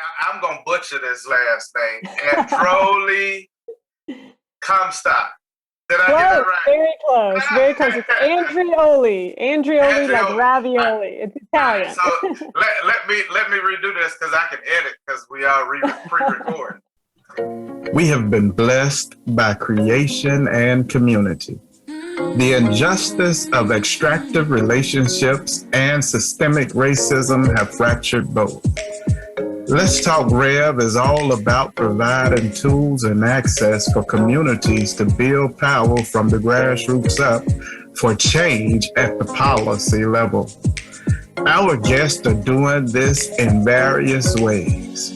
Now I'm gonna butcher this last name. Androlli-Comstock. Did I get that right? Very close, very close. It's Andreoli like ravioli. It's Italian. So let me redo this because I can edit because we are pre-recording. We have been blessed by creation and community. The injustice of extractive relationships and systemic racism have fractured both. Let's Talk Rev is all about providing tools and access for communities to build power from the grassroots up for change at the policy level. Our guests are doing this in various ways.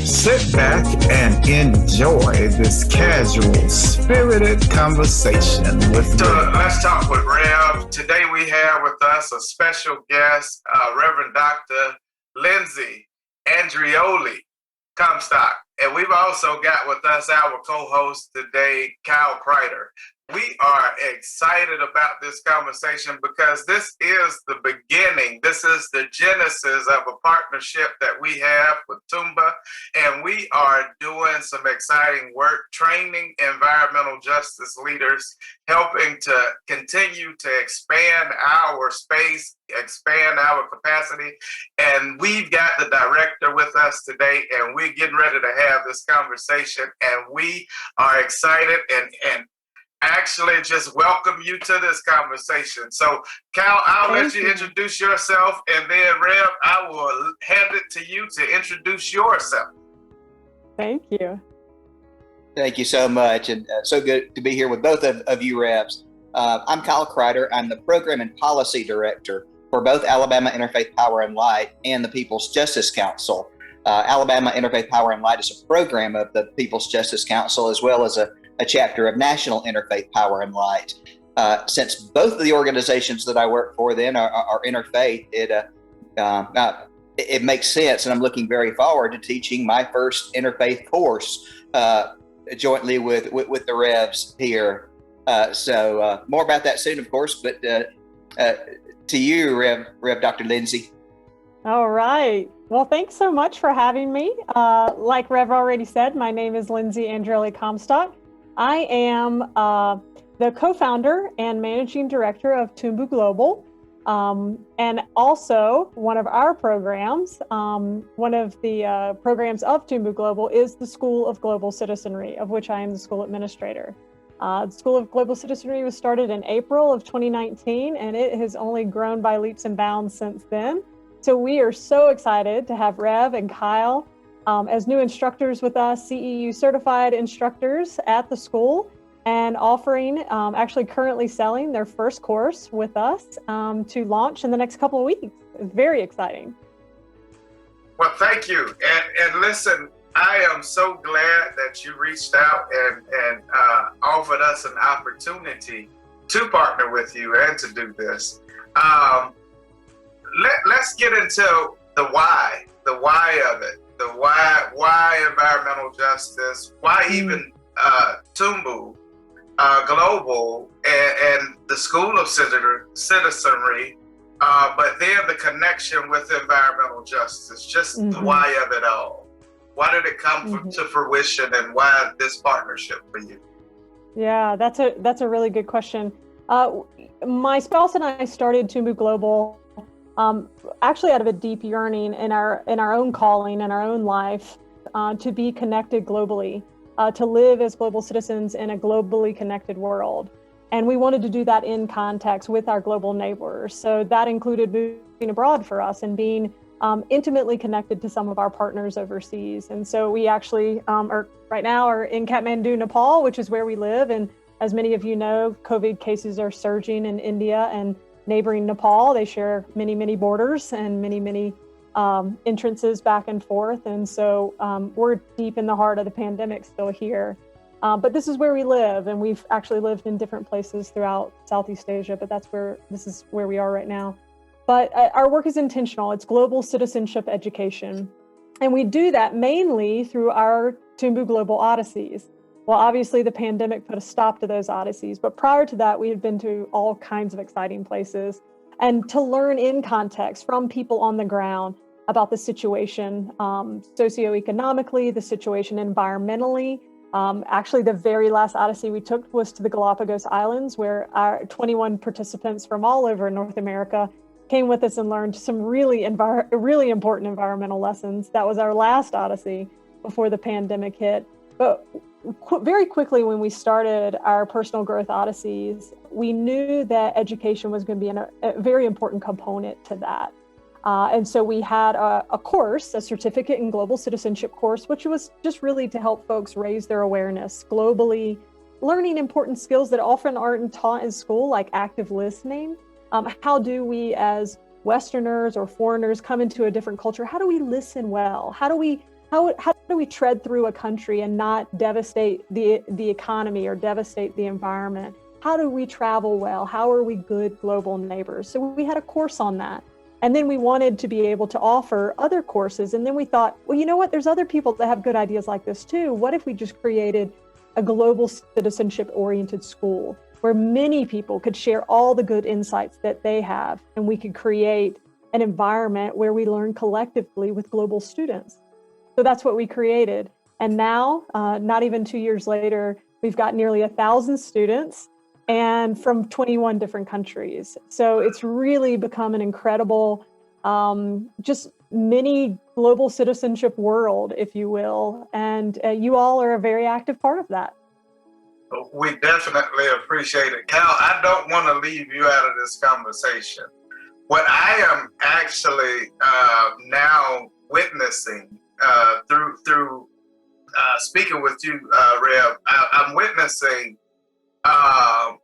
Sit back and enjoy this casual, spirited conversation with Rev. Let's Talk with Rev. Today we have with us a special guest, Rev Dr Lindsay Andreolli-Comstock. And we've also got with us our co-host today, Kyle Kreider. We are excited about this conversation because this is the beginning. This is the genesis of a partnership that we have with Tumba, and we are doing some exciting work, training environmental justice leaders, helping to continue to expand our space, expand our capacity. And we've got the director with us today, and we're getting ready to have this conversation, and we are excited and actually just welcome you to this conversation. So, Cal, I'll let you introduce yourself, and then, Rev, I will hand it to you to introduce yourself. Thank you. Thank you so much, and so good to be here with both of you, Revs. I'm Kyle Kreider. I'm the Program and Policy Director for both Alabama Interfaith Power and Light and the People's Justice Council. Alabama Interfaith Power and Light is a program of the People's Justice Council, as well as a chapter of National Interfaith Power and Light. Since both of the organizations that I work for then are interfaith, it makes sense, and I'm looking very forward to teaching my first interfaith course jointly with the Revs here. So more about that soon, of course, but to you, Rev Dr. Lindsay. All right. Well, thanks so much for having me. Like Rev already said, my name is Lindsay Andreolli-Comstock. I am the co-founder and managing director of Tumbu Global, and also one of our programs, one of the programs of Tumbu Global is the School of Global Citizenry, of which I am the school administrator. The School of Global Citizenry was started in April of 2019, and it has only grown by leaps and bounds since then. So we are so excited to have Rev and Kyle as new instructors with us, CEU certified instructors at the school, and offering, actually currently selling their first course with us to launch in the next couple of weeks. It's very exciting. Well, thank you. And listen, I am so glad that you reached out and offered us an opportunity to partner with you and to do this. Let's get into the why of it. The why environmental justice, why even Tumbu Global and the School of Citizenry, but then the connection with environmental justice, just the why of it all. Why did it come to fruition, and why this partnership for you? Yeah, that's a really good question. My spouse and I started Tumbu Global actually out of a deep yearning in our own calling, in our own life, to be connected globally, to live as global citizens in a globally connected world. And we wanted to do that in context with our global neighbors. So that included moving abroad for us and being intimately connected to some of our partners overseas. And so we actually right now are in Kathmandu, Nepal, which is where we live. And as many of you know, COVID cases are surging in India and neighboring Nepal. They share many, many borders and many entrances back and forth. And so we're deep in the heart of the pandemic still here. But this is where we live, and we've actually lived in different places throughout Southeast Asia, but this is where we are right now. But our work is intentional. It's global citizenship education. And we do that mainly through our Tumbu Global Odysseys. Well, obviously the pandemic put a stop to those Odysseys, but prior to that, we had been to all kinds of exciting places. And to learn in context from people on the ground, about the situation socioeconomically, the situation environmentally. Actually, the very last Odyssey we took was to the Galapagos Islands, where our 21 participants from all over North America came with us and learned some really important environmental lessons. That was our last Odyssey before the pandemic hit. But very quickly, when we started our personal growth Odysseys, we knew that education was going to be a very important component to that. And so we had a course, a certificate in global citizenship course, which was just really to help folks raise their awareness globally, learning important skills that often aren't taught in school, like active listening. How do we, as Westerners or foreigners, come into a different culture? How do we listen well? How do we tread through a country and not devastate the economy or devastate the environment? How do we travel well? How are we good global neighbors? So we had a course on that. And then we wanted to be able to offer other courses. And then we thought, well, you know what? There's other people that have good ideas like this too. What if we just created a global citizenship-oriented school where many people could share all the good insights that they have, and we could create an environment where we learn collectively with global students? So that's what we created. And now, not even 2 years later, we've got nearly 1,000 students and from 21 different countries. So it's really become an incredible, just mini global citizenship world, if you will. And you all are a very active part of that. We definitely appreciate it. Cal, I don't want to leave you out of this conversation. What I am actually now witnessing through speaking with you, Rev, I'm witnessing a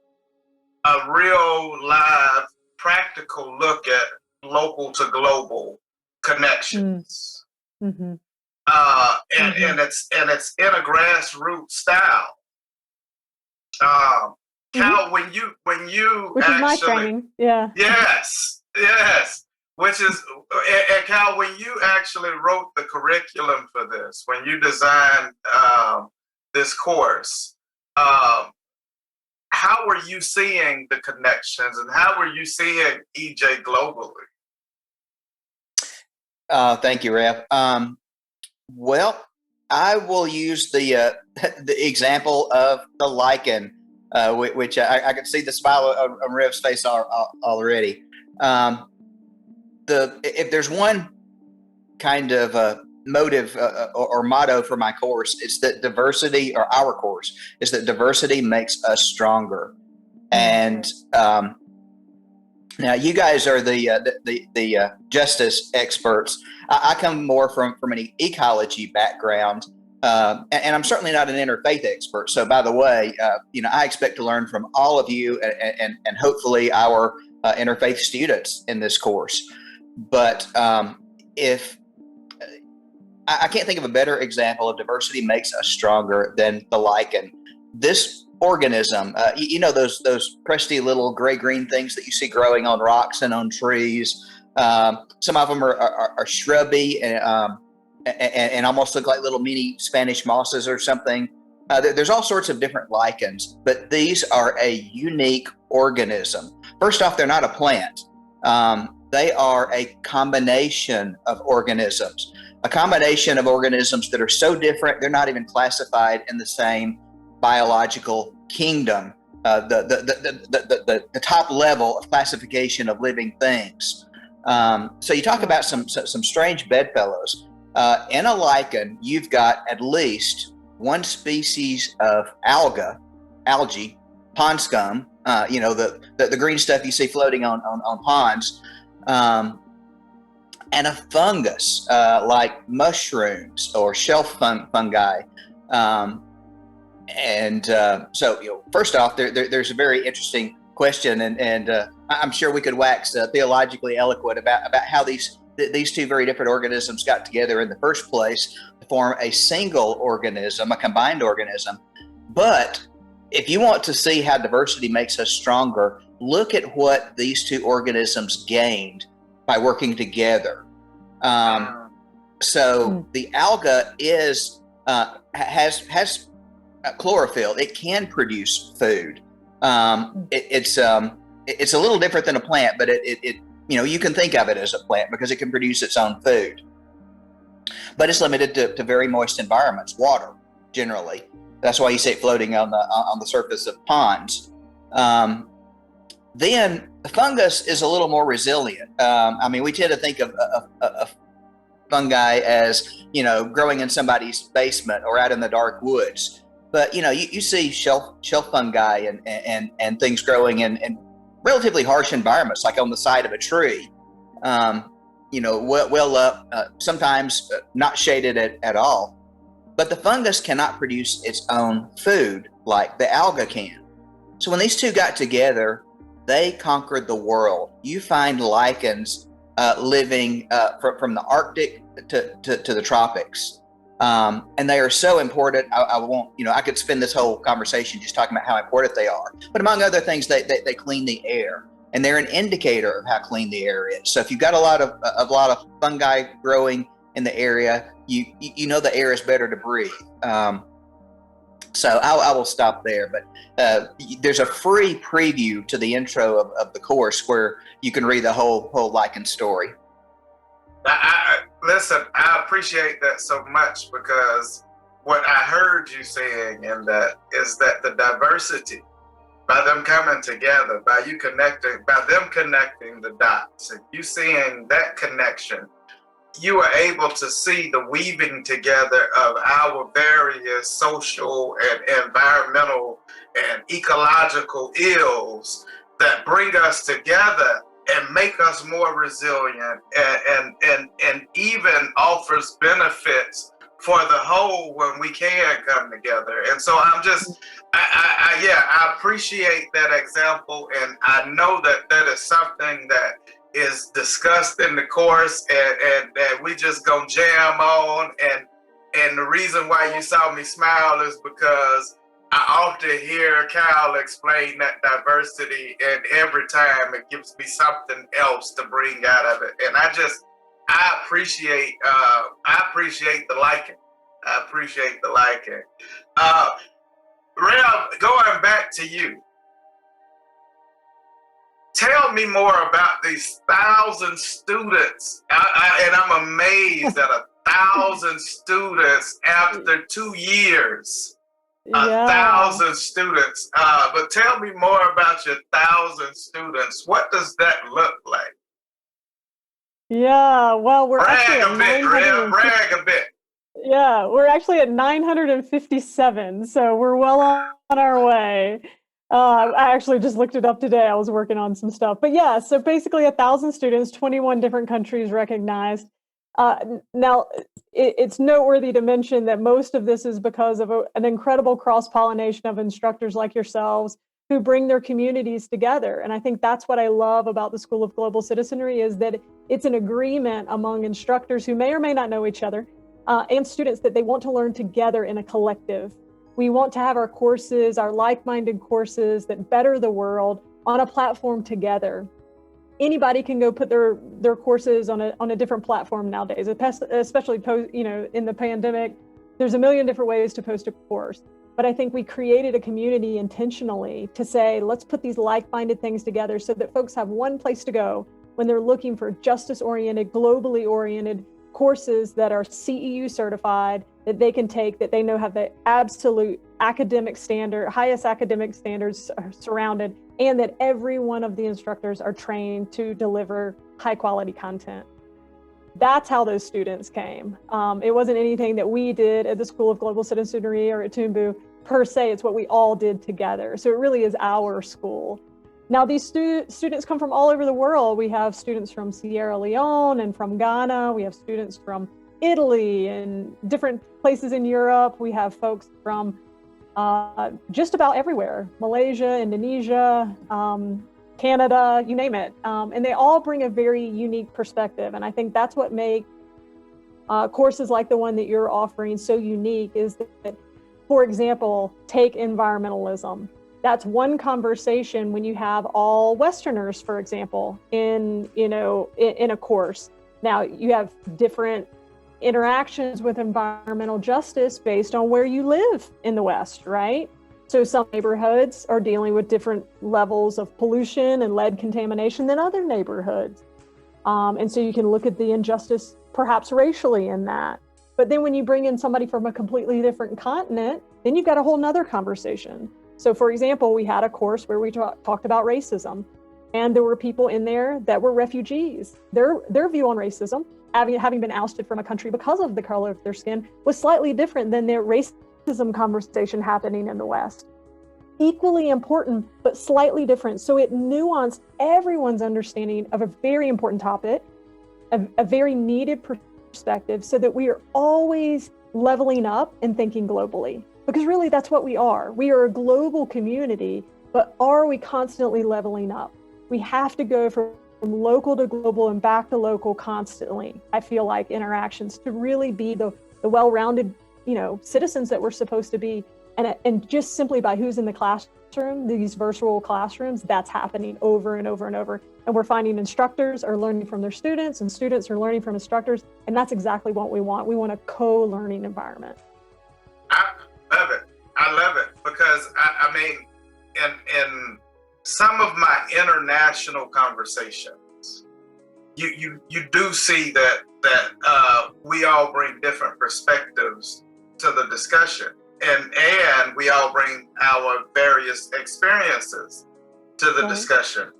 real live practical look at local to global connections. Mm-hmm. And it's in a grassroots style. Cal, when you which actually, is my training, yeah. Yes. Which is, and Cal, when you actually wrote the curriculum for this, when you designed this course, how were you seeing the connections, and how were you seeing EJ globally? Thank you, Rev. Well, I will use the example of the lichen, which I could see the smile on Rev's face already. If there's one kind of motive or motto for my course, it's that diversity, or our course, is that diversity makes us stronger. And now you guys are the justice experts. I come more from an ecology background, and I'm certainly not an interfaith expert. So, by the way, I expect to learn from all of you and hopefully our interfaith students in this course. But if I can't think of a better example of diversity makes us stronger than the lichen. This organism, those crusty little gray-green things that you see growing on rocks and on trees. Some of them are shrubby and almost look like little mini Spanish mosses or something. There's all sorts of different lichens, but these are a unique organism. First off, they're not a plant. They are a combination of organisms. A combination of organisms that are so different, they're not even classified in the same biological kingdom, the top level of classification of living things. So you talk about some strange bedfellows. In a lichen, you've got at least one species of algae, pond scum, the green stuff you see floating on ponds, and a fungus like mushrooms or shelf fungi. So, first off, there's a very interesting question, and I'm sure we could wax theologically eloquent about how these two very different organisms got together in the first place to form a single organism, a combined organism. But if you want to see how diversity makes us stronger, look at what these two organisms gained by working together. So the alga has chlorophyll. It can produce food. It's a little different than a plant, but You can think of it as a plant because it can produce its own food. But it's limited to very moist environments, water generally. That's why you see it floating on the surface of ponds. Then the fungus is a little more resilient. We tend to think of fungi as, growing in somebody's basement or out in the dark woods. But, you see shelf fungi and things growing in relatively harsh environments, like on the side of a tree, well up, sometimes not shaded at all. But the fungus cannot produce its own food like the alga can. So when these two got together, they conquered the world. You find lichens living from the Arctic to the tropics. And they are so important. I won't, I could spend this whole conversation just talking about how important they are. But among other things, they clean the air, and they're an indicator of how clean the air is. So if you've got a lot of fungi growing in the area, you know the air is better to breathe. So I will stop there. But there's a free preview to the intro of the course where you can read the whole lichen story. Listen, I appreciate that so much, because what I heard you saying in that is that the diversity, by them coming together, by them connecting the dots, and you seeing that connection, you are able to see the weaving together of our various social and environmental and ecological ills that bring us together and make us more resilient, and even offers benefits for the whole when we can come together. And so I appreciate that example, and I know that is something that is discussed in the course, and that we just gonna jam on. And the reason why you saw me smile is because I often hear Cal explain that diversity, and every time it gives me something else to bring out of it. And I appreciate the liking. I appreciate the liking. Rev, going back to you, tell me more about these 1,000 students. And I'm amazed at 1,000 students after 2 years. 1,000 students. But tell me more about your 1,000 students. What does that look like? Yeah, well, we're brag a bit, Rev. Brag a bit. Yeah, we're actually at 957, so we're well on our way. I actually just looked it up today. I was working on some stuff. But yeah, so basically 1,000 students, 21 different countries recognized. Now, it's noteworthy to mention that most of this is because of an incredible cross-pollination of instructors like yourselves who bring their communities together. And I think that's what I love about the School of Global Citizenry, is that it's an agreement among instructors who may or may not know each other, and students, that they want to learn together in a collective. We want to have our courses, our like-minded courses that better the world, on a platform together. Anybody can go put their courses on a different platform nowadays, especially in the pandemic. There's a million different ways to post a course. But I think we created a community intentionally to say, let's put these like-minded things together so that folks have one place to go when they're looking for justice-oriented, globally oriented courses that are CEU certified, that they can take, that they know have the absolute academic standard, highest academic standards surrounded, and that every one of the instructors are trained to deliver high quality content. That's how those students came. It wasn't anything that we did at the School of Global Citizenry or at Toombu per se. It's what we all did together. So it really is our school. Now, these students come from all over the world. We have students from Sierra Leone and from Ghana. We have students from Italy and different places in Europe. We have folks from just about everywhere: Malaysia, Indonesia, Canada, you name it. And they all bring a very unique perspective. And I think that's what makes courses like the one that you're offering so unique, is that, for example, take environmentalism. That's one conversation when you have all Westerners, for example, in a course. Now, you have different interactions with environmental justice based on where you live in the West, right? So some neighborhoods are dealing with different levels of pollution and lead contamination than other neighborhoods. And so you can look at the injustice perhaps racially in that. But then when you bring in somebody from a completely different continent, then you've got a whole nother conversation. So for example, we had a course where we talked about racism, and there were people in there that were refugees. Their view on racism, having been ousted from a country because of the color of their skin, was slightly different than their racism conversation happening in the West. Equally important, but slightly different. So it nuanced everyone's understanding of a very important topic, a very needed perspective, so that we are always leveling up and thinking globally. Because really, that's what we are. We are a global community, but are we constantly leveling up? We have to go from local to global and back to local constantly, I feel like, interactions to really be the well-rounded, citizens that we're supposed to be. And just simply by who's in the classroom, these virtual classrooms, that's happening over and over and over. And we're finding instructors are learning from their students and students are learning from instructors. And that's exactly what we want. We want a co-learning environment. I love it because I mean, in some of my international conversations, you do see that we all bring different perspectives to the discussion, and we all bring our various experiences to the discussion.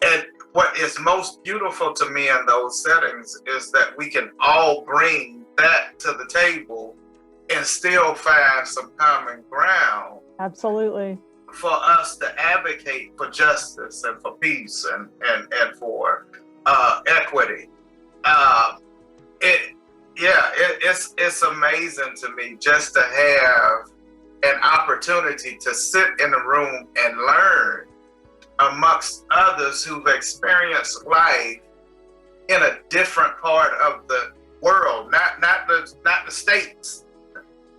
And what is most beautiful to me in those settings is that we can all bring that to the table and still find some common ground. Absolutely. For us to advocate for justice and for peace and for equity. It's amazing to me just to have an opportunity to sit in a room and learn amongst others who've experienced life in a different part of the world, not the States,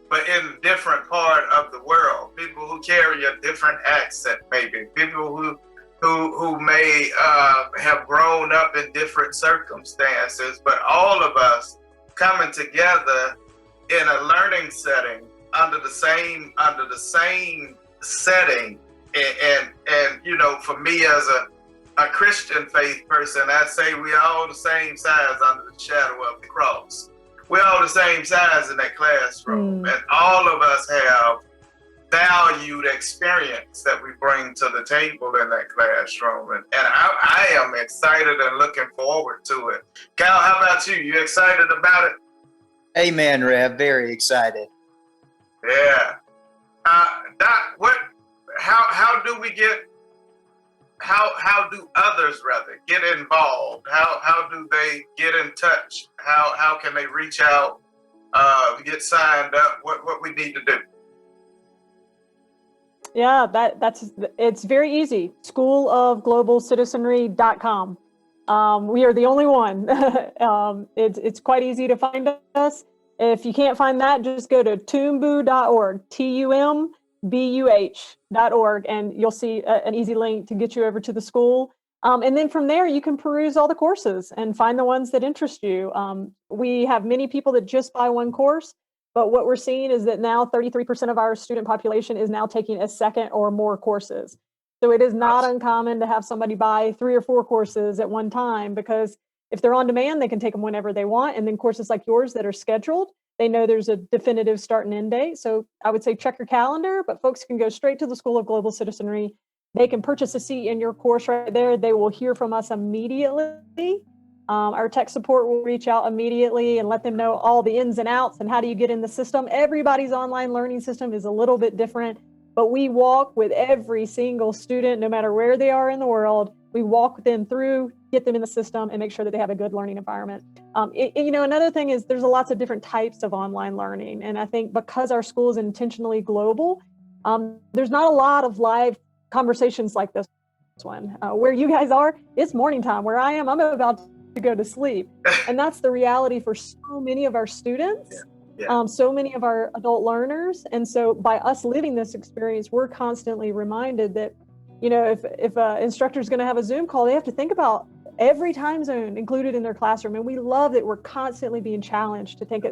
but in a different part of the world. People who carry a different accent, maybe people who may have grown up in different circumstances, but all of us coming together in a learning setting under the same setting. And for me as a Christian faith person, I'd say we all the same size under the shadow of the cross. We're all the same size in that classroom, and all of us have valued experience that we bring to the table in that classroom. And I am excited and looking forward to it. Kyle, how about you? You excited about it? Amen, Rev. Very excited. Yeah. Doc, how do others rather get involved? How do they get in touch? How can they reach out, get signed up? What we need to do? Yeah, it's very easy. schoolofglobalcitizenry.com. We are the only one. It's quite easy to find us. If you can't find that, just go to tumbuh.org, TUMBUH.org, and you'll see an easy link to get you over to the school. And then from there, you can peruse all the courses and find the ones that interest you. We have many people that just buy one course, but what we're seeing is that now 33% of our student population is now taking a second or more courses. So it is not uncommon to have somebody buy 3 or 4 courses at one time, because if they're on demand, they can take them whenever they want. And then courses like yours that are scheduled, they know there's a definitive start and end date. So I would say check your calendar, but folks can go straight to the School of Global Citizenry. They can purchase a seat in your course right there. They will hear from us immediately. Our tech support will reach out immediately and let them know all the ins and outs and how do you get in the system. Everybody's online learning system is a little bit different, but we walk with every single student, no matter where they are in the world. We walk them through, get them in the system, and make sure that they have a good learning environment. Another thing is there's lots of different types of online learning. And I think because our school is intentionally global, there's not a lot of live conversations like this one. Where you guys are, it's morning time. Where I am, I'm about to go to sleep. And that's the reality for so many of our students, so many of our adult learners. And so by us living this experience, we're constantly reminded that, if an instructor is going to have a Zoom call, they have to think about every time zone included in their classroom. And we love that we're constantly being challenged to think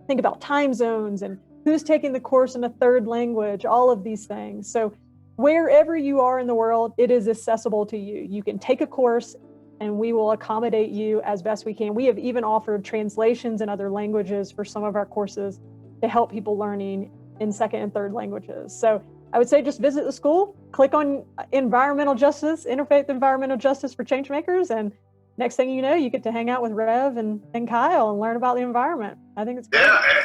about time zones and who's taking the course in a third language, all of these things. So wherever you are in the world, it is accessible to you. You can take a course and we will accommodate you as best we can. We have even offered translations in other languages for some of our courses to help people learning in second and third languages. So I would say just visit the school, click on environmental justice, interfaith environmental justice for change makers, and next thing you know, you get to hang out with Rev and Kyle and learn about the environment. I think it's great. Yeah,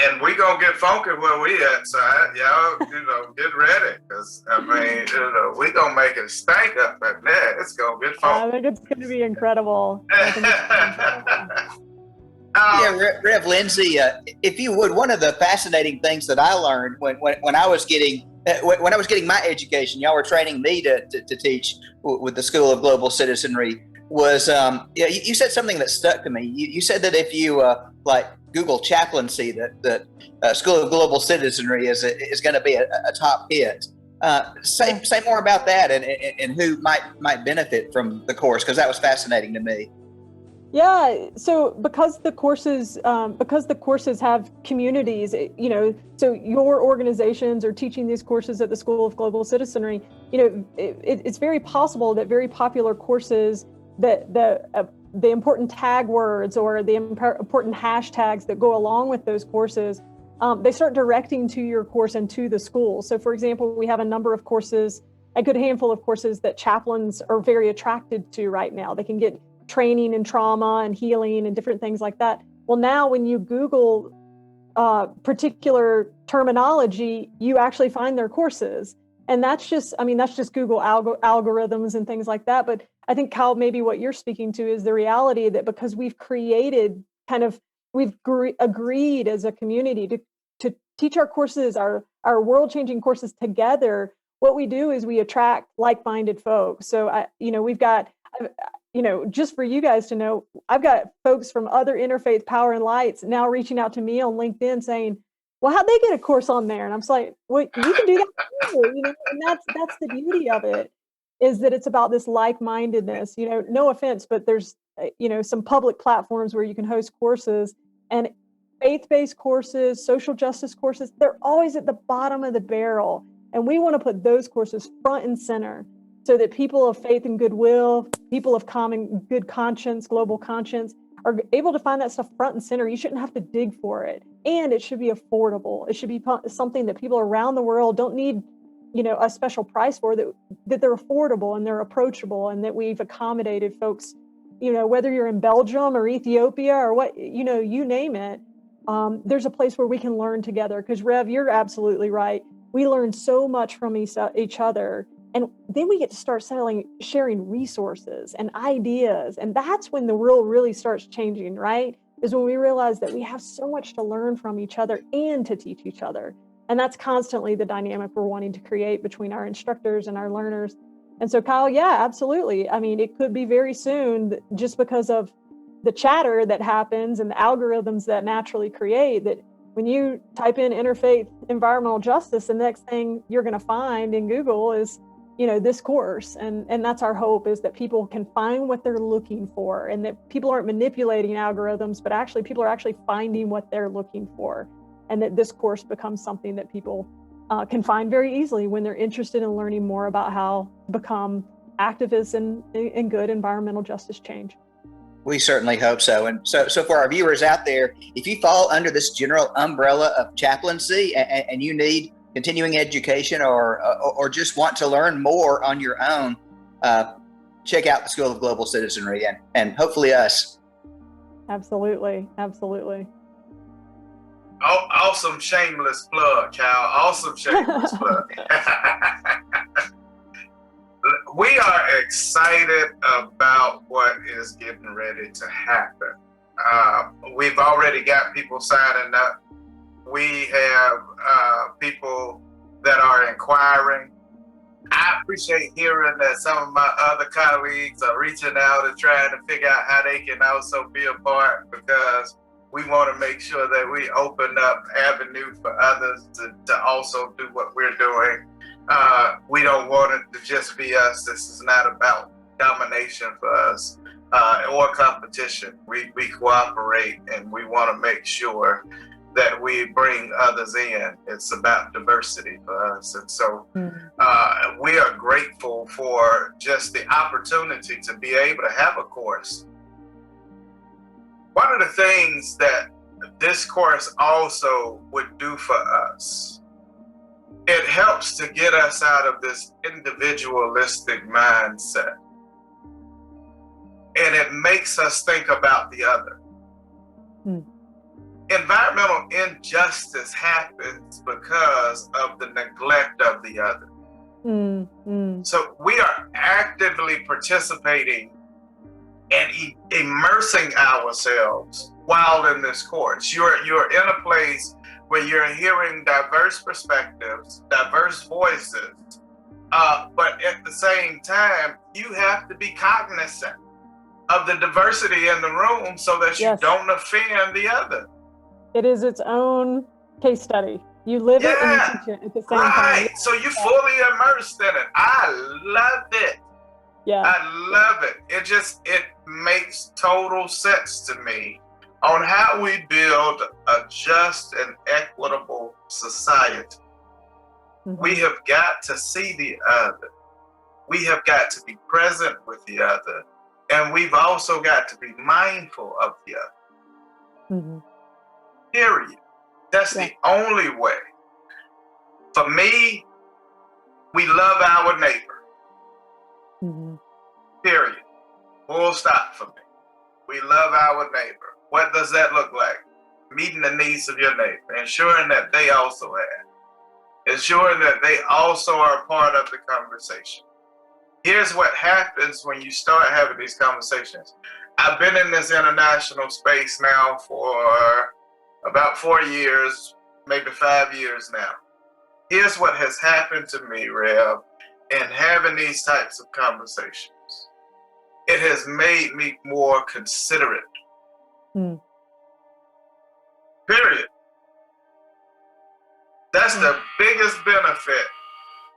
and we gonna get funky where we at, so y'all, get ready, because I mean, we gonna make it stank up at there. It's gonna get funky. I think it's gonna be incredible. Rev Lindsay, if you would, one of the fascinating things that I learned when I was getting my education, y'all were training me to teach with the School of Global Citizenry, was you said something that stuck to me. You said that if you like Google chaplaincy, that School of Global Citizenry is going to be a top hit. Say more about that and who might benefit from the course, because that was fascinating to me. Yeah, so because the courses have communities, so your organizations are teaching these courses at the School of Global Citizenry, it's very possible that very popular courses, that the important tag words or the important hashtags that go along with those courses, they start directing to your course and to the school. So for example, we have a number of courses, a good handful of courses that chaplains are very attracted to right now. They can get training in trauma and healing and different things like that. Well, now when you Google particular terminology, you actually find their courses. And that's just Google algorithms and things like that. But I think, Kyle, maybe what you're speaking to is the reality that because we've agreed as a community to teach our courses, our world-changing courses together, what we do is we attract like-minded folks. So we've got, just for you guys to know, I've got folks from other interfaith power and lights now reaching out to me on LinkedIn saying, well, how'd they get a course on there? And I'm just like, well, you can do that too, and that's the beauty of it, is that it's about this like-mindedness. No offense, but there's some public platforms where you can host courses, and faith-based courses, social justice courses, they're always at the bottom of the barrel. And we want to put those courses front and center so that people of faith and goodwill, people of common good conscience, global conscience, are able to find that stuff front and center. You shouldn't have to dig for it. And it should be affordable. It should be something that people around the world don't need, a special price for, that they're affordable and they're approachable, and that we've accommodated folks, whether you're in Belgium or Ethiopia or what, you name it. There's a place where we can learn together. Because Rev, you're absolutely right. We learn so much from each other. And then we get to start sharing resources and ideas. And that's when the world really starts changing, right? Is when we realize that we have so much to learn from each other and to teach each other. And that's constantly the dynamic we're wanting to create between our instructors and our learners. And so, Kyle, yeah, absolutely. I mean, it could be very soon, just because of the chatter that happens and the algorithms that naturally create, that when you type in interfaith environmental justice, the next thing you're going to find in Google is this course. And that's our hope, is that people can find what they're looking for, and that people aren't manipulating algorithms, but actually people are actually finding what they're looking for. And that this course becomes something that people can find very easily when they're interested in learning more about how to become activists in good environmental justice change. We certainly hope so. And so for our viewers out there, if you fall under this general umbrella of chaplaincy and you need continuing education or just want to learn more on your own, check out the School of Global Citizenry and hopefully us. Absolutely. Oh, awesome shameless plug, Cal. Awesome shameless plug. We are excited about what is getting ready to happen. We've already got people signing up. We have people that are inquiring. I appreciate hearing that some of my other colleagues are reaching out and trying to figure out how they can also be a part, because we want to make sure that we open up avenue for others to also do what we're doing. We don't want it to just be us. This is not about domination for us or competition. We cooperate, and we want to make sure that we bring others in. It's about diversity for us. And so we are grateful for just the opportunity to be able to have a course. One of the things that this course also would do for us, it helps to get us out of this individualistic mindset. And it makes us think about the other. Environmental injustice happens because of the neglect of the other. So we are actively participating and immersing ourselves while in this course. You're in a place where you're hearing diverse perspectives, diverse voices, but at the same time, you have to be cognizant of the diversity in the room so that you don't offend the other. It is its own case study. You live it and you teach it at the same time. Right, so you're fully immersed in it. I love it. Yeah. I love it. It makes total sense to me on how we build a just and equitable society. We have got to see the other. We have got to be present with the other. And we've also got to be mindful of the other. Period. That's the only way. For me, we love our neighbor. Period. Full stop for me. We love our neighbor. What does that look like? Meeting the needs of your neighbor, ensuring that they also have, ensuring that they also are a part of the conversation. Here's what happens when you start having these conversations. I've been in this international space now for about 4 years, maybe 5 years now. Here's what has happened to me, Rev, in having these types of conversations. It has made me more considerate. Period. That's the biggest benefit.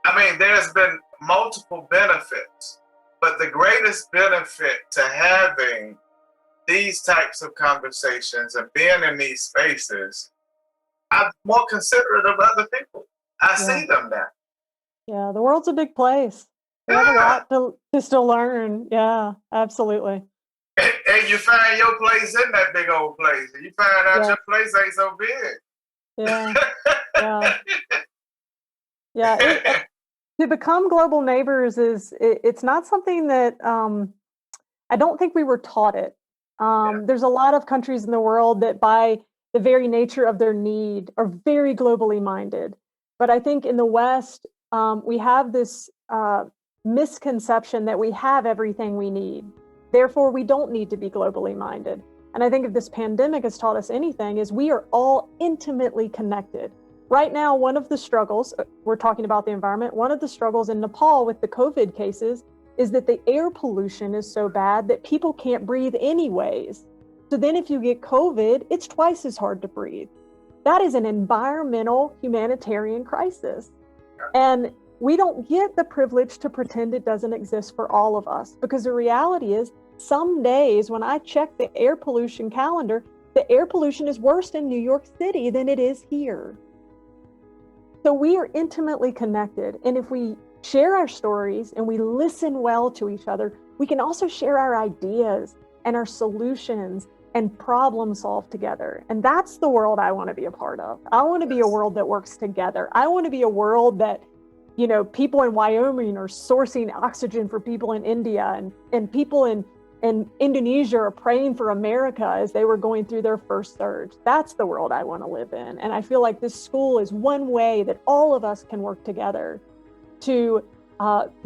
I mean, there's been multiple benefits, but the greatest benefit to having these types of conversations and being in these spaces, I'm more considerate of other people. I see them now. Yeah, the world's a big place. We have a lot to still learn. Yeah, absolutely. And you find your place in that big old place. And you find out your place ain't so big. To become global neighbors it's not something that I don't think we were taught it. There's a lot of countries in the world that by the very nature of their need are very globally minded. But I think in the West, we have this misconception that we have everything we need. Therefore, we don't need to be globally minded. And I think if this pandemic has taught us anything is we are all intimately connected. Right now, one of the struggles, we're talking about the environment, one of the struggles in Nepal with the COVID cases is that the air pollution is so bad that people can't breathe anyways. So then if you get COVID, it's twice as hard to breathe. That is an environmental humanitarian crisis. And we don't get the privilege to pretend it doesn't exist for all of us, because the reality is some days when I check the air pollution calendar, the air pollution is worse in New York City than it is here. So we are intimately connected. And if we share our stories and we listen well to each other, we can also share our ideas and our solutions and problem solve together. And that's the world I want to be a part of. I want to be a world that works together. I want to be a world that, you know, people in Wyoming are sourcing oxygen for people in India, and people in Indonesia are praying for America as they were going through their first surge. That's the world I want to live in. And I feel like this school is one way that all of us can work together to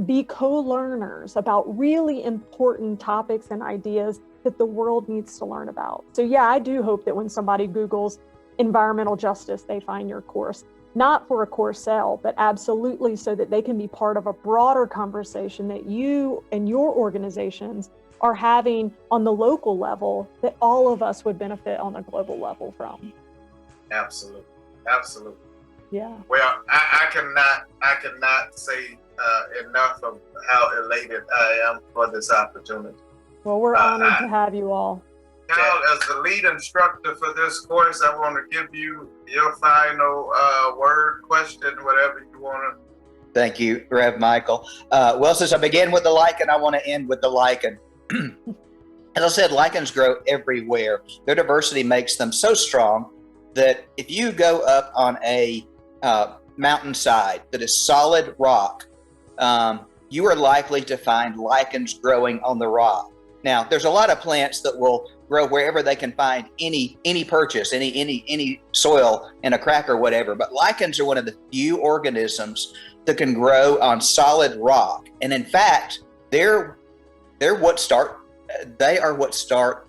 be co-learners about really important topics and ideas that the world needs to learn about. So yeah, I do hope that when somebody Googles environmental justice, they find your course. Not for a course sale, but absolutely so that they can be part of a broader conversation that you and your organizations are having on the local level that all of us would benefit on a global level from. Absolutely. Absolutely. Yeah. Well, I cannot say enough of how elated I am for this opportunity. Well, we're honored to have you all. Cal, as the lead instructor for this course, I want to give you your final word, question, whatever you want to. Thank you, Rev Michael. Well, since I began with the lichen, I want to end with the lichen. As I said, lichens grow everywhere. Their diversity makes them so strong that if you go up on a mountainside that is solid rock, you are likely to find lichens growing on the rock. Now, there's a lot of plants that will grow wherever they can find any purchase, any soil in a crack or whatever. But lichens are one of the few organisms that can grow on solid rock. And in fact, they are what start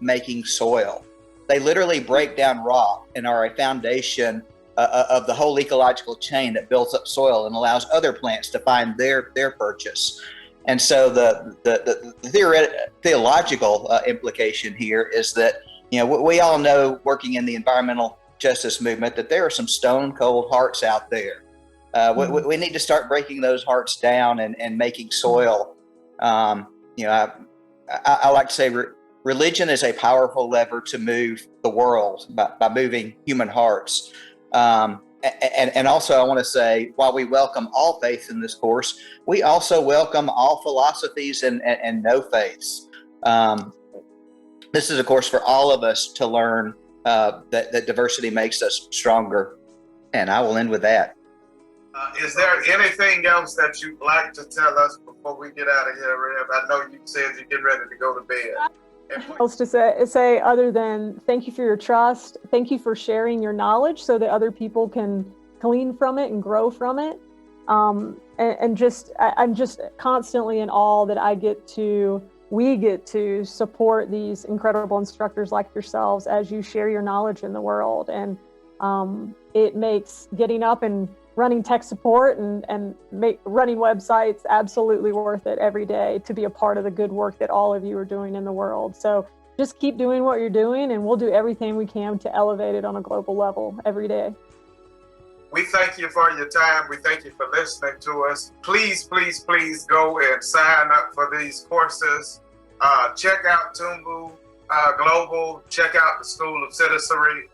making soil. They literally break down rock and are a foundation of the whole ecological chain that builds up soil and allows other plants to find their purchase. And so the theological implication here is that, you know, we all know, working in the environmental justice movement, that there are some stone cold hearts out there. We need to start breaking those hearts down and making soil. You know, I like to say religion is a powerful lever to move the world by moving human hearts. And also, I want to say, while we welcome all faiths in this course, we also welcome all philosophies and no faiths. This is a course for all of us to learn that diversity makes us stronger. And I will end with that. Is there anything else that you'd like to tell us before we get out of here, Rev? I know you said you're getting ready to go to bed. Else to say other than thank you for your trust, thank you for sharing your knowledge so that other people can glean from it and grow from it. I'm just constantly in awe that we get to support these incredible instructors like yourselves as you share your knowledge in the world. And it makes getting up and running tech support and running websites absolutely worth it every day to be a part of the good work that all of you are doing in the world. So just keep doing what you're doing, and we'll do everything we can to elevate it on a global level every day. We thank you for your time. We thank you for listening to us. Please, please, please go and sign up for these courses. Check out Tumbu Global. Check out the School of Citizenry.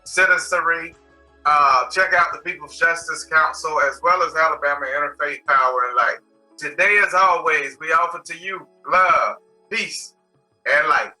Check out the People's Justice Council, as well as Alabama Interfaith Power and Light. Today, as always, we offer to you love, peace, and light.